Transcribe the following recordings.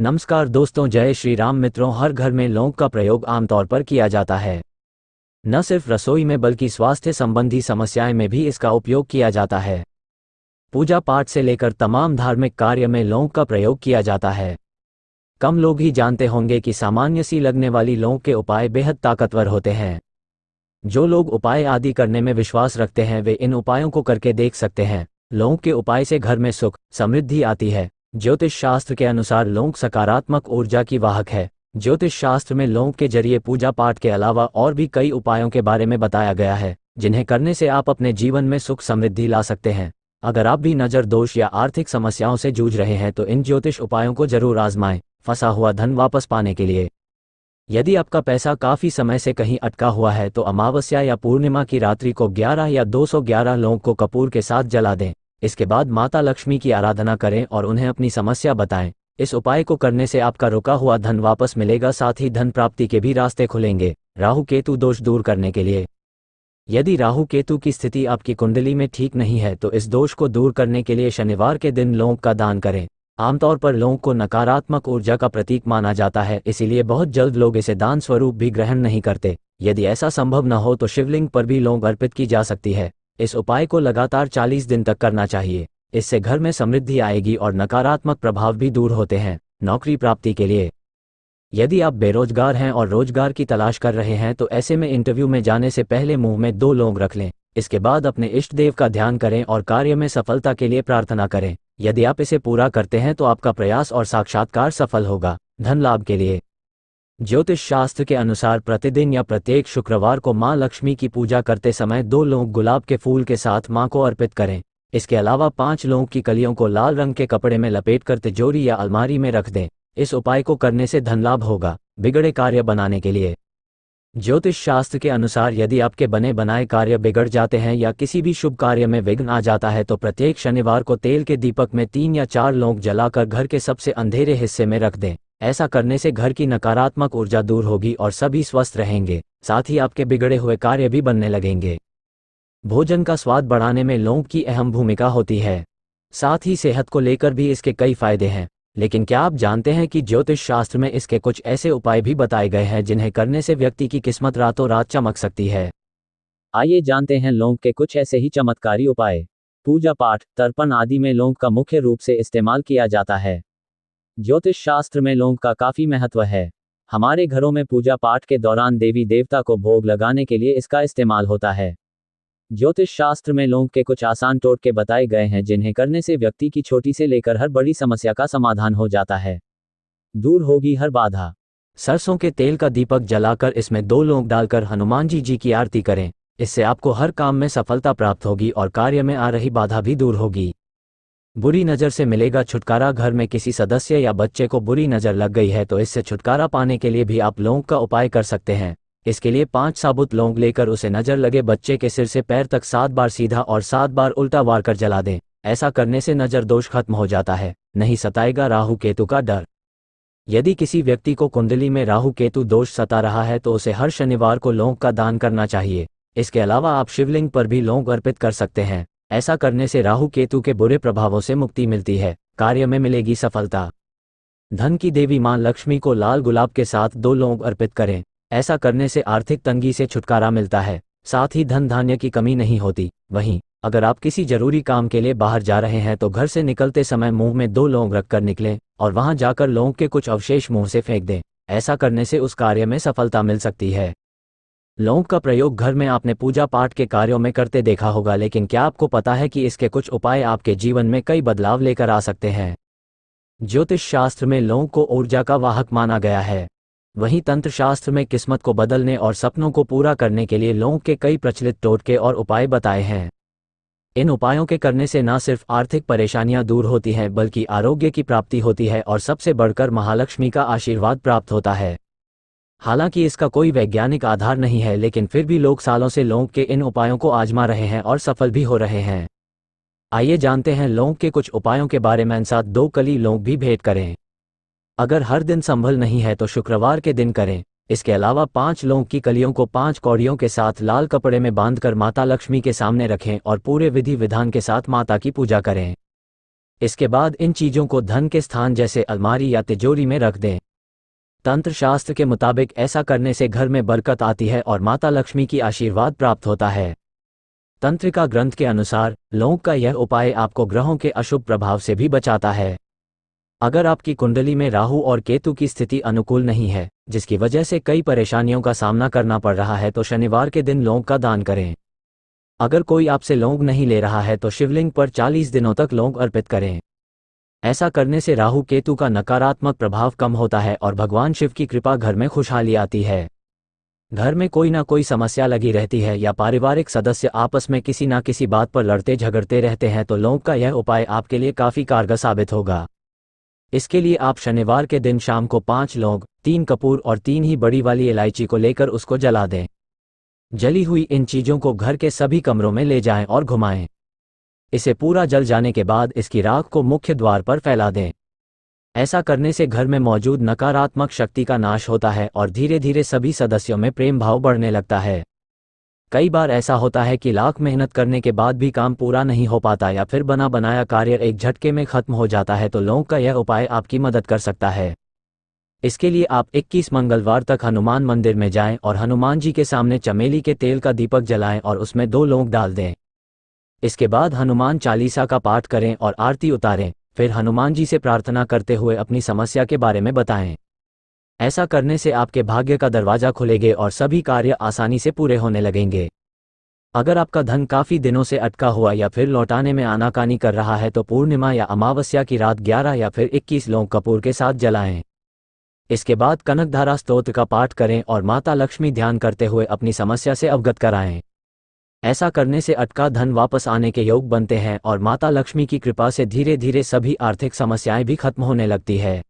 नमस्कार दोस्तों, जय श्री राम मित्रों। हर घर में लौंग का प्रयोग आमतौर पर किया जाता है। न सिर्फ रसोई में बल्कि स्वास्थ्य संबंधी समस्याएं में भी इसका उपयोग किया जाता है। पूजा पाठ से लेकर तमाम धार्मिक कार्य में लौंग का प्रयोग किया जाता है। कम लोग ही जानते होंगे कि सामान्य सी लगने वाली लौंग के उपाय बेहद ताकतवर होते हैं। जो लोग उपाय आदि करने में विश्वास रखते हैं वे इन उपायों को करके देख सकते हैं। लौंग के उपाय से घर में सुख समृद्धि आती है। ज्योतिष शास्त्र के अनुसार लौंग सकारात्मक ऊर्जा की वाहक है। ज्योतिष शास्त्र में लौंग के जरिए पूजा पाठ के अलावा और भी कई उपायों के बारे में बताया गया है, जिन्हें करने से आप अपने जीवन में सुख समृद्धि ला सकते हैं। अगर आप भी नज़र दोष या आर्थिक समस्याओं से जूझ रहे हैं तो इन ज्योतिष उपायों को जरूर आजमाएं, फंसा हुआ धन वापस पाने के लिए। यदि आपका पैसा काफ़ी समय से कहीं अटका हुआ है तो अमावस्या या पूर्णिमा की रात्रि को 11 या 211 लौंग को कपूर के साथ जला दें। इसके बाद माता लक्ष्मी की आराधना करें और उन्हें अपनी समस्या बताएं। इस उपाय को करने से आपका रुका हुआ धन वापस मिलेगा, साथ ही धन प्राप्ति के भी रास्ते खुलेंगे। राहु केतु दोष दूर करने के लिए, यदि राहु केतु की स्थिति आपकी कुंडली में ठीक नहीं है तो इस दोष को दूर करने के लिए शनिवार के दिन लौंग का दान करें। आमतौर पर लौंग को नकारात्मक ऊर्जा का प्रतीक माना जाता है, इसीलिए बहुत जल्द लोग इसे दान स्वरूप भी ग्रहण नहीं करते। यदि ऐसा संभव न हो तो शिवलिंग पर भी लौंग अर्पित की जा सकती है। इस उपाय को लगातार 40 दिन तक करना चाहिए। इससे घर में समृद्धि आएगी और नकारात्मक प्रभाव भी दूर होते हैं। नौकरी प्राप्ति के लिए, यदि आप बेरोजगार हैं और रोजगार की तलाश कर रहे हैं तो ऐसे में इंटरव्यू में जाने से पहले मुंह में 2 लौंग रख लें। इसके बाद अपने इष्ट देव का ध्यान करें और कार्य में सफलता के लिए प्रार्थना करें। यदि आप इसे पूरा करते हैं तो आपका प्रयास और साक्षात्कार सफल होगा। धन लाभ के लिए, ज्योतिष शास्त्र के अनुसार प्रतिदिन या प्रत्येक शुक्रवार को मां लक्ष्मी की पूजा करते समय 2 लौंग गुलाब के फूल के साथ मां को अर्पित करें। इसके अलावा 5 लौंग की कलियों को लाल रंग के कपड़े में लपेटकर तिजोरी या अलमारी में रख दें। इस उपाय को करने से धन लाभ होगा। बिगड़े कार्य बनाने के लिए, ज्योतिष शास्त्र के अनुसार यदि आपके बने बनाए कार्य बिगड़ जाते हैं या किसी भी शुभ कार्य में विघ्न आ जाता है तो प्रत्येक शनिवार को तेल के दीपक में 3 या 4 लौंग जलाकर घर के सबसे अंधेरे हिस्से में रख दें। ऐसा करने से घर की नकारात्मक ऊर्जा दूर होगी और सभी स्वस्थ रहेंगे, साथ ही आपके बिगड़े हुए कार्य भी बनने लगेंगे। भोजन का स्वाद बढ़ाने में लौंग की अहम भूमिका होती है, साथ ही सेहत को लेकर भी इसके कई फायदे हैं। लेकिन क्या आप जानते हैं कि ज्योतिष शास्त्र में इसके कुछ ऐसे उपाय भी बताए गए हैं जिन्हें करने से व्यक्ति की किस्मत रातों रात चमक सकती है। आइए जानते हैं लौंग के कुछ ऐसे ही चमत्कारी उपाय। पूजा पाठ, तर्पण आदि में लौंग का मुख्य रूप से इस्तेमाल किया जाता है। ज्योतिष शास्त्र में लौंग का काफी महत्व है। हमारे घरों में पूजा पाठ के दौरान देवी देवता को भोग लगाने के लिए इसका इस्तेमाल होता है। ज्योतिष शास्त्र में लौंग के कुछ आसान टोटके बताए गए हैं जिन्हें करने से व्यक्ति की छोटी से लेकर हर बड़ी समस्या का समाधान हो जाता है। दूर होगी हर बाधा। सरसों के तेल का दीपक जलाकर इसमें 2 लौंग डालकर हनुमान जी की आरती करें। इससे आपको हर काम में सफलता प्राप्त होगी और कार्य में आ रही बाधा भी दूर होगी। बुरी नज़र से मिलेगा छुटकारा। घर में किसी सदस्य या बच्चे को बुरी नज़र लग गई है तो इससे छुटकारा पाने के लिए भी आप लौंग का उपाय कर सकते हैं। इसके लिए 5 साबुत लौंग लेकर उसे नज़र लगे बच्चे के सिर से पैर तक 7 बार सीधा और 7 बार उल्टा वार कर जला दें। ऐसा करने से नज़र दोष खत्म हो जाता है, नहीं सताएगा राहु केतु का डर। यदि किसी व्यक्ति को कुंडली में राहु केतु दोष सता रहा है तो उसे हर शनिवार को लौंग का दान करना चाहिए। इसके अलावा आप शिवलिंग पर भी लौंग अर्पित कर सकते हैं। ऐसा करने से राहु केतु के बुरे प्रभावों से मुक्ति मिलती है। कार्य में मिलेगी सफलता। धन की देवी मां लक्ष्मी को लाल गुलाब के साथ 2 लौंग अर्पित करें। ऐसा करने से आर्थिक तंगी से छुटकारा मिलता है, साथ ही धन धान्य की कमी नहीं होती। वहीं अगर आप किसी जरूरी काम के लिए बाहर जा रहे हैं तो घर से निकलते समय मुंह में 2 लौंग रखकर निकलें और वहां जाकर लौंग के कुछ अवशेष मुंह से फेंक दें। ऐसा करने से उस कार्य में सफलता मिल सकती है। लौंग का प्रयोग घर में आपने पूजा पाठ के कार्यों में करते देखा होगा, लेकिन क्या आपको पता है कि इसके कुछ उपाय आपके जीवन में कई बदलाव लेकर आ सकते हैं। ज्योतिष शास्त्र में लौंग को ऊर्जा का वाहक माना गया है। वहीं तंत्र शास्त्र में किस्मत को बदलने और सपनों को पूरा करने के लिए लौंग के कई प्रचलित टोटके और उपाय बताए हैं। इन उपायों के करने से न सिर्फ आर्थिक परेशानियां दूर होती हैं बल्कि आरोग्य की प्राप्ति होती है और सबसे बढ़कर महालक्ष्मी का आशीर्वाद प्राप्त होता है। हालांकि इसका कोई वैज्ञानिक आधार नहीं है, लेकिन फिर भी लोग सालों से लौंग के इन उपायों को आजमा रहे हैं और सफल भी हो रहे हैं। आइए जानते हैं लौंग के कुछ उपायों के बारे में। साथ 2 कली लौंग भी भेंट करें। अगर हर दिन संभल नहीं है तो शुक्रवार के दिन करें। इसके अलावा 5 लौंग की कलियों को 5 कौड़ियों के साथ लाल कपड़े में बांधकर माता लक्ष्मी के सामने रखें और पूरे विधि विधान के साथ माता की पूजा करें। इसके बाद इन चीजों को धन के स्थान जैसे अलमारी या तिजोरी में रख दें। तंत्र शास्त्र के मुताबिक ऐसा करने से घर में बरकत आती है और माता लक्ष्मी की आशीर्वाद प्राप्त होता है। तंत्रिका ग्रंथ के अनुसार लौंग का यह उपाय आपको ग्रहों के अशुभ प्रभाव से भी बचाता है। अगर आपकी कुंडली में राहु और केतु की स्थिति अनुकूल नहीं है, जिसकी वजह से कई परेशानियों का सामना करना पड़ रहा है, तो शनिवार के दिन लौंग का दान करें। अगर कोई आपसे लौंग नहीं ले रहा है तो शिवलिंग पर 40 दिनों तक लौंग अर्पित करें। ऐसा करने से राहु केतु का नकारात्मक प्रभाव कम होता है और भगवान शिव की कृपा घर में खुशहाली आती है। घर में कोई ना कोई समस्या लगी रहती है या पारिवारिक सदस्य आपस में किसी ना किसी बात पर लड़ते झगड़ते रहते हैं, तो लौंग का यह उपाय आपके लिए काफ़ी कारगर साबित होगा। इसके लिए आप शनिवार के दिन शाम को 5 लौंग, 3 कपूर और 3 ही बड़ी वाली इलायची को लेकर उसको जला दें। जली हुई इन चीज़ों को घर के सभी कमरों में ले जाएं और घुमाएं। इसे पूरा जल जाने के बाद इसकी राख को मुख्य द्वार पर फैला दें। ऐसा करने से घर में मौजूद नकारात्मक शक्ति का नाश होता है और धीरे धीरे सभी सदस्यों में प्रेम भाव बढ़ने लगता है। कई बार ऐसा होता है कि लाख मेहनत करने के बाद भी काम पूरा नहीं हो पाता या फिर बना बनाया कार्य एक झटके में खत्म हो जाता है, तो लौंग का यह उपाय आपकी मदद कर सकता है। इसके लिए आप 21 मंगलवार तक हनुमान मंदिर में जाएं और हनुमान जी के सामने चमेली के तेल का दीपक जलाएं और उसमें 2 लौंग डाल दें। इसके बाद हनुमान चालीसा का पाठ करें और आरती उतारें। फिर हनुमान जी से प्रार्थना करते हुए अपनी समस्या के बारे में बताएं। ऐसा करने से आपके भाग्य का दरवाजा खुलेगा और सभी कार्य आसानी से पूरे होने लगेंगे। अगर आपका धन काफ़ी दिनों से अटका हुआ या फिर लौटाने में आनाकानी कर रहा है, तो पूर्णिमा या अमावस्या की रात 11 या फिर 21 लौंग कपूर के साथ जलाएं। इसके बाद कनकधारा स्तोत्र का पाठ करें और माता लक्ष्मी ध्यान करते हुए अपनी समस्या से अवगत कराएं। ऐसा करने से अटका धन वापस आने के योग बनते हैं और माता लक्ष्मी की कृपा से धीरे धीरे सभी आर्थिक समस्याएं भी खत्म होने लगती है।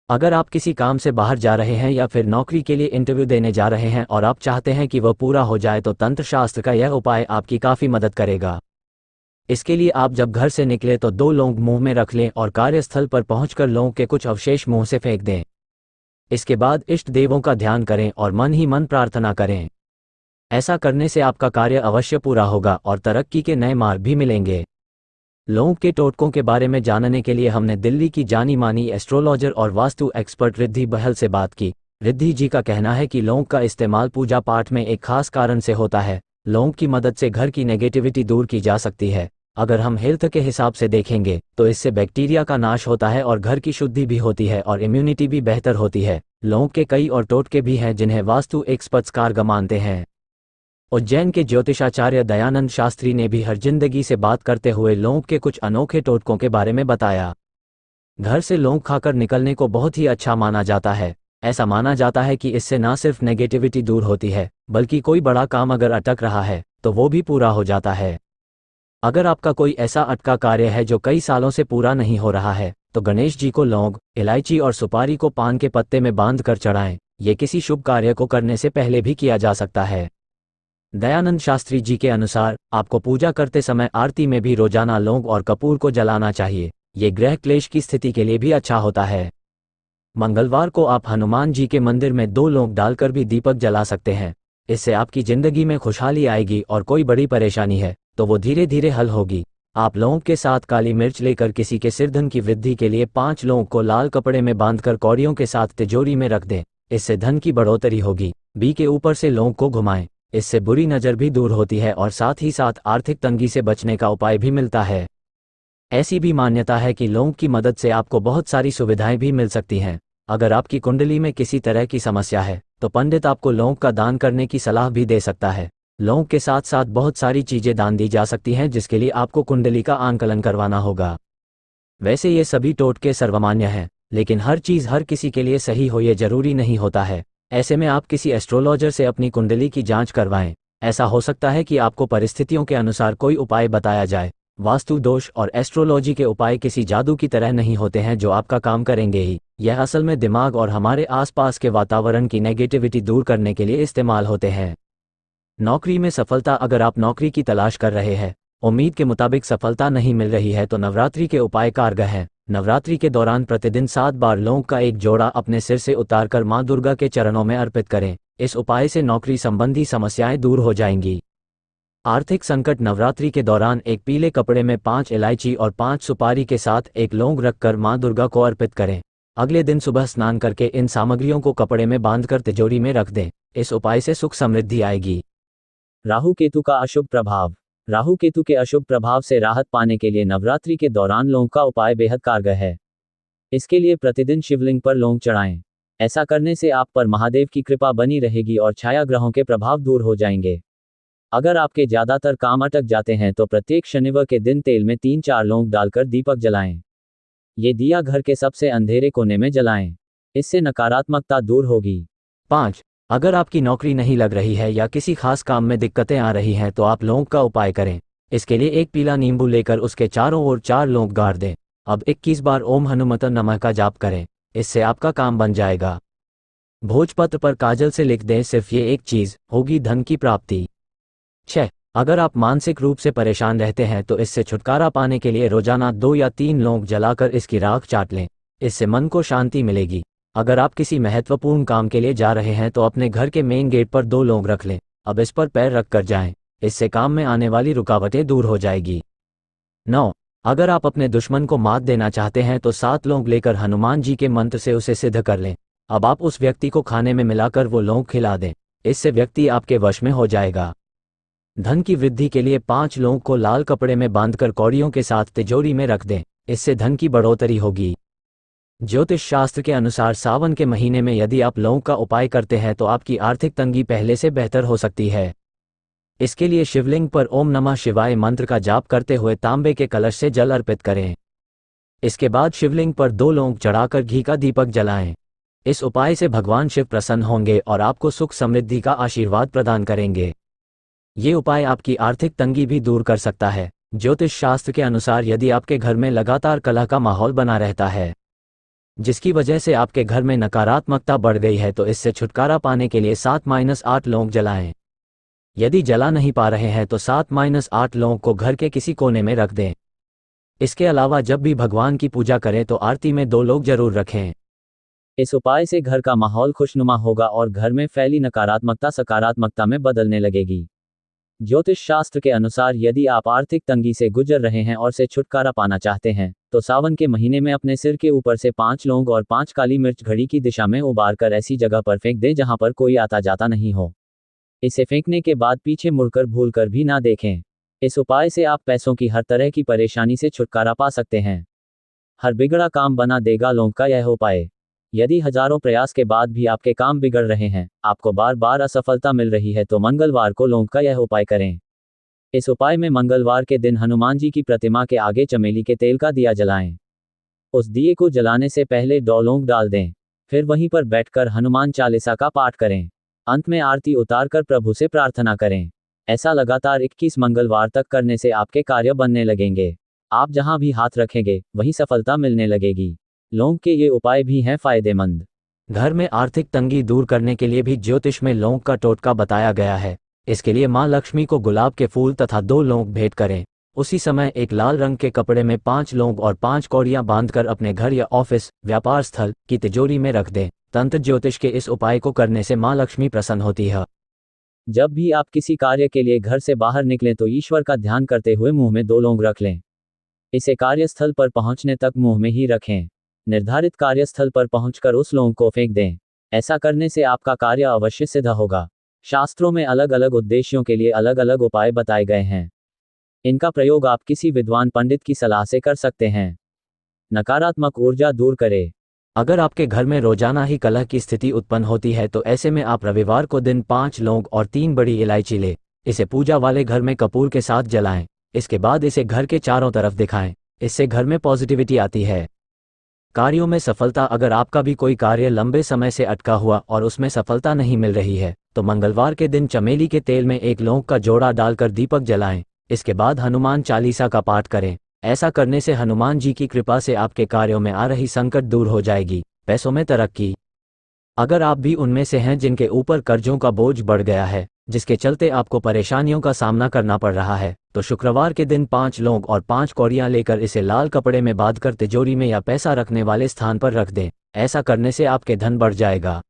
अगर आप किसी काम से बाहर जा रहे हैं या फिर नौकरी के लिए इंटरव्यू देने जा रहे हैं और आप चाहते हैं कि वह पूरा हो जाए, तो तंत्र शास्त्र का यह उपाय आपकी काफ़ी मदद करेगा। इसके लिए आप जब घर से निकले तो 2 लौंग मुंह में रख लें और कार्यस्थल पर पहुंचकर लौंग के कुछ अवशेष मुंह से फेंक दें। इसके बाद इष्ट देवों का ध्यान करें और मन ही मन प्रार्थना करें। ऐसा करने से आपका कार्य अवश्य पूरा होगा और तरक्की के नए मार्ग भी मिलेंगे। लौंग के टोटकों के बारे में जानने के लिए हमने दिल्ली की जानी मानी एस्ट्रोलॉजर और वास्तु एक्सपर्ट रिद्धि बहल से बात की। रिद्धि जी का कहना है कि लौंग का इस्तेमाल पूजा पाठ में एक खास कारण से होता है। लौंग की मदद से घर की नेगेटिविटी दूर की जा सकती है। अगर हम हेल्थ के हिसाब से देखेंगे तो इससे बैक्टीरिया का नाश होता है और घर की शुद्धि भी होती है और इम्यूनिटी भी बेहतर होती है। लौंग के कई और टोटके भी हैं जिन्हें वास्तु एक्सपर्ट्स कारगर मानते हैं। उज्जैन के ज्योतिषाचार्य दयानंद शास्त्री ने भी हर जिंदगी से बात करते हुए लौंग के कुछ अनोखे टोटकों के बारे में बताया। घर से लौंग खाकर निकलने को बहुत ही अच्छा माना जाता है। ऐसा माना जाता है कि इससे न सिर्फ नेगेटिविटी दूर होती है, बल्कि कोई बड़ा काम अगर अटक रहा है तो वो भी पूरा हो जाता है। अगर आपका कोई ऐसा अटका कार्य है जो कई सालों से पूरा नहीं हो रहा है, तो गणेश जी को लौंग, इलायची और सुपारी को पान के पत्ते में बांध कर चढ़ाएं। ये किसी शुभ कार्य को करने से पहले भी किया जा सकता है। दयानंद शास्त्री जी के अनुसार आपको पूजा करते समय आरती में भी रोजाना लौंग और कपूर को जलाना चाहिए। ये ग्रह क्लेश की स्थिति के लिए भी अच्छा होता है। मंगलवार को आप हनुमान जी के मंदिर में 2 लौंग डालकर भी दीपक जला सकते हैं। इससे आपकी जिंदगी में खुशहाली आएगी और कोई बड़ी परेशानी है तो वो धीरे धीरे हल होगी। आप लौंग के साथ काली मिर्च लेकर किसी के सिरधन की वृद्धि के लिए 5 लौंग को लाल कपड़े में बांधकर कौड़ियों के साथ तिजोरी में रख दें। इससे धन की बढ़ोतरी होगी। बी के ऊपर से लौंग को घुमाएं। इससे बुरी नज़र भी दूर होती है और साथ ही साथ आर्थिक तंगी से बचने का उपाय भी मिलता है। ऐसी भी मान्यता है कि लौंग की मदद से आपको बहुत सारी सुविधाएं भी मिल सकती हैं। अगर आपकी कुंडली में किसी तरह की समस्या है तो पंडित आपको लौंग का दान करने की सलाह भी दे सकता है। लौंग के साथ साथ बहुत सारी चीज़ें दान दी जा सकती हैं, जिसके लिए आपको कुंडली का आंकलन करवाना होगा। वैसे ये सभी टोटके सर्वमान्य हैं, लेकिन हर चीज़ हर किसी के लिए सही हो ये जरूरी नहीं होता है। ऐसे में आप किसी एस्ट्रोलॉजर से अपनी कुंडली की जांच करवाएं। ऐसा हो सकता है कि आपको परिस्थितियों के अनुसार कोई उपाय बताया जाए। वास्तु दोष और एस्ट्रोलॉजी के उपाय किसी जादू की तरह नहीं होते हैं जो आपका काम करेंगे ही। यह असल में दिमाग और हमारे आसपास के वातावरण की नेगेटिविटी दूर करने के लिए इस्तेमाल होते हैं। नौकरी में सफलता। अगर आप नौकरी की तलाश कर रहे हैं, उम्मीद के मुताबिक सफलता नहीं मिल रही है, तो नवरात्रि के उपाय कारगर हैं। नवरात्रि के दौरान प्रतिदिन 7 बार लौंग का एक जोड़ा अपने सिर से उतारकर मां दुर्गा के चरणों में अर्पित करें। इस उपाय से नौकरी संबंधी समस्याएं दूर हो जाएंगी। आर्थिक संकट नवरात्रि के दौरान एक पीले कपड़े में 5 इलायची और 5 सुपारी के साथ एक लौंग रखकर मां दुर्गा को अर्पित करें। अगले दिन सुबह स्नान करके इन सामग्रियों को कपड़े में बांधकर तिजोरी में रख दें। इस उपाय से सुख समृद्धि आएगी। राहु केतु का अशुभ प्रभाव। राहु केतु के अशुभ प्रभाव से राहत पाने के लिए नवरात्रि के दौरान लौंग का उपाय बेहद कारगर है। इसके लिए प्रतिदिन शिवलिंग पर लौंग चढ़ाएं। ऐसा करने से आप पर महादेव की कृपा बनी रहेगी और छाया ग्रहों के प्रभाव दूर हो जाएंगे। अगर आपके ज्यादातर काम अटक जाते हैं तो प्रत्येक शनिवार के दिन तेल में 3-4 लौंग डालकर दीपक जलाएं। ये दिया घर के सबसे अंधेरे कोने में जलाएं। इससे नकारात्मकता दूर होगी। 5. अगर आपकी नौकरी नहीं लग रही है या किसी खास काम में दिक्कतें आ रही हैं तो आप लौंग का उपाय करें। इसके लिए एक पीला नींबू लेकर उसके चारों ओर 4 लौंग गाड़ दें। अब 21 बार ओम हनुमत नमः का जाप करें। इससे आपका काम बन जाएगा। भोजपत्र पर काजल से लिख दें, सिर्फ ये एक चीज होगी धन की प्राप्ति। 6. अगर आप मानसिक रूप से परेशान रहते हैं तो इससे छुटकारा पाने के लिए रोजाना 2 या 3 लौंग जलाकर इसकी राख चाट लें। इससे मन को शांति मिलेगी। अगर आप किसी महत्वपूर्ण काम के लिए जा रहे हैं तो अपने घर के मेन गेट पर 2 लौंग रख लें। अब इस पर पैर रख कर जाएं। इससे काम में आने वाली रुकावटें दूर हो जाएगी। 9. अगर आप अपने दुश्मन को मात देना चाहते हैं तो 7 लौंग लेकर हनुमान जी के मंत्र से उसे सिद्ध कर लें। अब आप उस व्यक्ति को खाने में मिलाकर वो लौंग खिला दें। इससे व्यक्ति आपके वश में हो जाएगा। धन की वृद्धि के लिए 5 लौंग को लाल कपड़े में बांधकर कौड़ियों के साथ तिजोरी में रख दें। इससे धन की बढ़ोतरी होगी। ज्योतिष शास्त्र के अनुसार सावन के महीने में यदि आप लौंग का उपाय करते हैं तो आपकी आर्थिक तंगी पहले से बेहतर हो सकती है। इसके लिए शिवलिंग पर ओम नमः शिवाय मंत्र का जाप करते हुए तांबे के कलश से जल अर्पित करें। इसके बाद शिवलिंग पर 2 लौंग चढ़ाकर घी का दीपक जलाएं। इस उपाय से भगवान शिव प्रसन्न होंगे और आपको सुख समृद्धि का आशीर्वाद प्रदान करेंगे। ये उपाय आपकी आर्थिक तंगी भी दूर कर सकता है। ज्योतिष शास्त्र के अनुसार यदि आपके घर में लगातार कलह का माहौल बना रहता है, जिसकी वजह से आपके घर में नकारात्मकता बढ़ गई है, तो इससे छुटकारा पाने के लिए 7-8 लौंग जलाएं। यदि जला नहीं पा रहे हैं तो 7-8 लौंग को घर के किसी कोने में रख दें। इसके अलावा जब भी भगवान की पूजा करें तो आरती में 2 लौंग जरूर रखें। इस उपाय से घर का माहौल खुशनुमा होगा और घर में फैली नकारात्मकता सकारात्मकता में बदलने लगेगी। ज्योतिष शास्त्र के अनुसार यदि आप आर्थिक तंगी से गुजर रहे हैं और से छुटकारा पाना चाहते हैं तो सावन के महीने में अपने सिर के ऊपर से 5 लौंग और 5 काली मिर्च घड़ी की दिशा में उबार कर ऐसी जगह पर फेंक दें जहां पर कोई आता जाता नहीं हो। इसे फेंकने के बाद पीछे मुड़कर भूलकर भी ना देखें। इस उपाय से आप पैसों की हर तरह की परेशानी से छुटकारा पा सकते हैं। हर बिगड़ा काम बना देगा लौंग का यह उपाय। यदि हजारों प्रयास के बाद भी आपके काम बिगड़ रहे हैं, आपको बार बार असफलता मिल रही है, तो मंगलवार को लौंग का यह उपाय करें। इस उपाय में मंगलवार के दिन हनुमान जी की प्रतिमा के आगे चमेली के तेल का दिया जलाएं। उस दिए को जलाने से पहले 2 लौंग डाल दें। फिर वहीं पर बैठकर हनुमान चालीसा का पाठ करें। अंत में आरती उतारकर प्रभु से प्रार्थना करें। ऐसा लगातार 21 मंगलवार तक करने से आपके कार्य बनने लगेंगे। आप जहां भी हाथ रखेंगे वहीं सफलता मिलने लगेगी। लौंग के ये उपाय भी हैं फायदेमंद। घर में आर्थिक तंगी दूर करने के लिए भी ज्योतिष में लौंग का टोटका बताया गया है। इसके लिए मां लक्ष्मी को गुलाब के फूल तथा 2 लौंग भेंट करें। उसी समय एक लाल रंग के कपड़े में 5 लौंग और 5 कौड़ियां बांधकर अपने घर या ऑफिस, व्यापार स्थल की तिजोरी में रख दें। तंत्र ज्योतिष के इस उपाय को करने से मां लक्ष्मी प्रसन्न होती है। जब भी आप किसी कार्य के लिए घर से बाहर निकलें तो ईश्वर का ध्यान करते हुए मुंह में 2 लौंग रख लें। इसे कार्यस्थल पर पहुंचने तक मुंह में ही रखें। निर्धारित कार्यस्थल पर पहुंचकर उस लौंग को फेंक दें। ऐसा करने से आपका कार्य अवश्य सिद्ध होगा। शास्त्रों में अलग अलग उद्देश्यों के लिए अलग अलग उपाय बताए गए हैं। इनका प्रयोग आप किसी विद्वान पंडित की सलाह से कर सकते हैं। नकारात्मक ऊर्जा दूर करे। अगर आपके घर में रोजाना ही कलह की स्थिति उत्पन्न होती है तो ऐसे में आप रविवार को दिन 5 लौंग और 3 बड़ी इलायची ले। इसे पूजा वाले घर में कपूर के साथ जलाएं। इसके बाद इसे घर के चारों तरफ दिखाएं। इससे घर में पॉजिटिविटी आती है। कार्यों में सफलता। अगर आपका भी कोई कार्य लंबे समय से अटका हुआ और उसमें सफलता नहीं मिल रही है तो मंगलवार के दिन चमेली के तेल में 1 लौंग का जोड़ा डालकर दीपक जलाएं। इसके बाद हनुमान चालीसा का पाठ करें। ऐसा करने से हनुमान जी की कृपा से आपके कार्यों में आ रही संकट दूर हो जाएगी। पैसों में तरक्की। अगर आप भी उनमें से हैं जिनके ऊपर कर्जों का बोझ बढ़ गया है, जिसके चलते आपको परेशानियों का सामना करना पड़ रहा है, तो शुक्रवार के दिन 5 लौंग और 5 कौड़ियां लेकर इसे लाल कपड़े में बांधकर तिजोरी में या पैसा रखने वाले स्थान पर रख दें। ऐसा करने से आपके धन बढ़ जाएगा।